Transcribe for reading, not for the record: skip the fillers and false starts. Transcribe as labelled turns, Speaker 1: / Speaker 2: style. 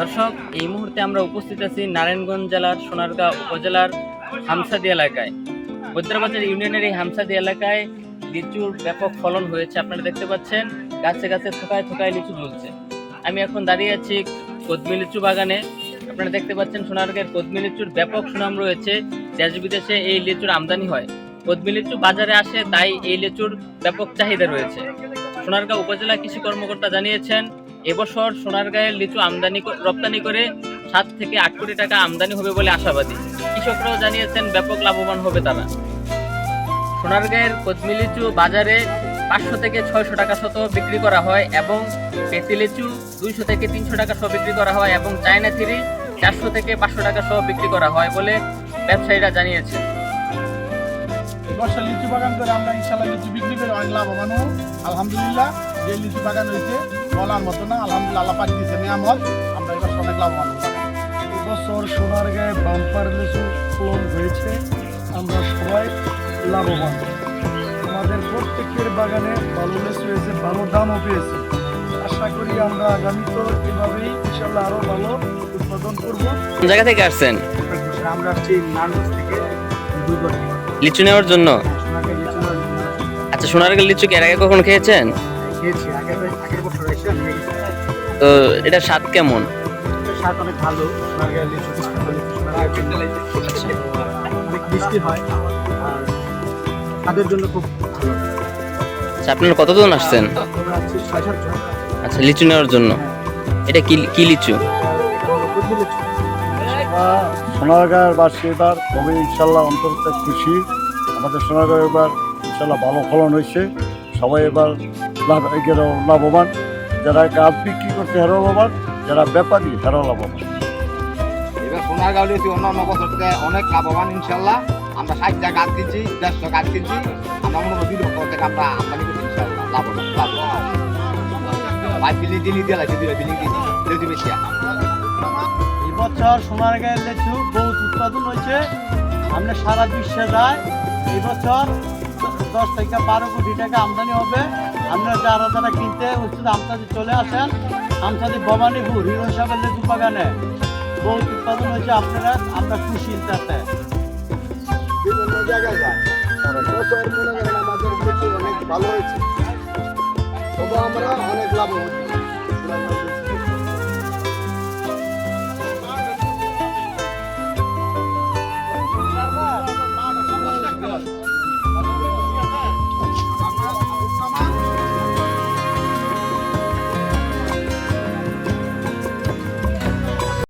Speaker 1: দর্শক, এই মুহূর্তে আমরা উপস্থিত আছি নারায়ণগঞ্জ জেলার সোনারগাঁও উপজেলার হামসাদি এলাকায়। বৈদ্যবাজার ইউনিয়নের এই হামসাদি এলাকায় লিচুর ব্যাপক ফলন হয়েছে। আপনারা দেখতে পাচ্ছেন গাছে গাছে থোকায় থোকায় লিচু ঝুলছে। আমি এখন দাঁড়িয়ে আছি কদমি লিচু বাগানে। আপনারা দেখতে পাচ্ছেন সোনারগাঁয়ের কদমি লিচুর ব্যাপক সুনাম রয়েছে। দেশ বিদেশে এই লিচুর আমদানি হয়। কদমি লিচু বাজারে আসে, তাই এই লিচুর ব্যাপক চাহিদা রয়েছে। সোনারগাঁও উপজেলা কৃষি কর্মকর্তা জানিয়েছেন, এবছর সোনারগাঁয়ের লিচু আমদানি রপ্তানি করে 7 থেকে 8 কোটি টাকা আমদানি হবে বলে আশাবাদী। কৃষকরাও জানিয়েছেন ব্যাপক লাভবান হবে তারা। সোনারগাঁয়ের কদমি লিচু বাজারে 500 থেকে 600 টাকা শত বিক্রি করা হয় এবং পেতি লিচু 200 থেকে 300 টাকা সহ বিক্রি করা হয় এবং চায়না থ্রি 400 থেকে 500 টাকা সহ বিক্রি করা হয় বলে ব্যবসায়ীরা জানিয়েছেন।
Speaker 2: বর্ষার লিচু বাগান করে আমরা ইনশাল্লাহ লিচু বিক্রি করে অনেক লাভবান হব। আলহামদুলিল্লাহ, যে লিচু বাগান হয়েছে বলার মতো না। আলহামদুলিল্লাহ, আল্লাহ পাক দিয়েছে নিয়ামত, আমরা এবার অনেক লাভবান হব।
Speaker 3: এবছর সোনারগাঁয়ে বাম্পার লিচু ফলন হয়েছে, আমরা সবাই লাভবান। আমাদের প্রত্যেকের বাগানে ভালো লিচু হয়েছে, ভালো দামও পেয়েছে। আশা করি আমরা আগামীতে এভাবেই ইনশাল্লাহ আরও ভালো উৎপাদন করবো।
Speaker 1: কোন জায়গা থেকে আসছেন?
Speaker 2: আমরা আসছি নারায়ণগঞ্জ থেকে
Speaker 1: লিচু নেওয়ার জন্য। আচ্ছা, সোনারগাঁয়ের লিচু কি এর আগে কখনো খেয়েছেন?
Speaker 2: খেয়েছি, আগের বছর এসে আমি
Speaker 1: তো এটার স্বাদ কেমন?
Speaker 2: স্বাদ অনেক ভালো। সোনারগাঁয়ের লিচু অনেক মিষ্টি হয় আর তাদের জন্য খুব ভালো।
Speaker 1: আচ্ছা, আপনারা কতজন আসছেন?
Speaker 2: আমরা আছি 6-7 জন।
Speaker 1: আচ্ছা, লিচু নেওয়ার জন্য। এটা কি লিচু?
Speaker 2: কদমি লিচু।
Speaker 3: সোনারগাঁয়ের বাসী এবার খুবই ইনশাল্লাহ অন্তত খুশি। আমাদের সোনারগাঁয়ে এবার ইনশাল্লাহ ভালো ফলন হয়েছে। সবাই এবার লাভবান। যারা গাছ বিক্রি করছে তারাও লাভবান, যারা ব্যাপারী তারাও লাভবান।
Speaker 4: এবার সোনারগাঁও লিচু অন্যান্য বছর থেকে অনেক লাভবান ইনশাল্লাহ। আমরা 60টা গাছ কিনছি, 150 গাছ কিনছি। আমরা মনে করি 2 বছর থেকে আমরা আমদানি করছি ইনশাল্লাহ লাভবান। ভাই বিলিং দিয়ে লাগছে, বিলিং দিয়ে বেশি।
Speaker 3: এবছর সোনারগাঁয়ের লিচু বহুত উৎপাদন হয়েছে, আমরা সারা বিশ্বে যাই। এই বছর 10 থেকে 12 কোটি টাকা আমদানি হবে। আপনারা যারা কিনতে উচিত আমদানি চলে আসেন। আমদানি ভবানীপুর হিরো সাহেবের লিচু বাগানে বহুত উৎপাদন হয়েছে। আমরা খুশি তাতে।
Speaker 2: বিভিন্ন জায়গায় যায় বছর মনে করেন আমাদের লিচু অনেক ভালো হয়েছে, তবু আমরা অনেক লাভ হচ্ছি।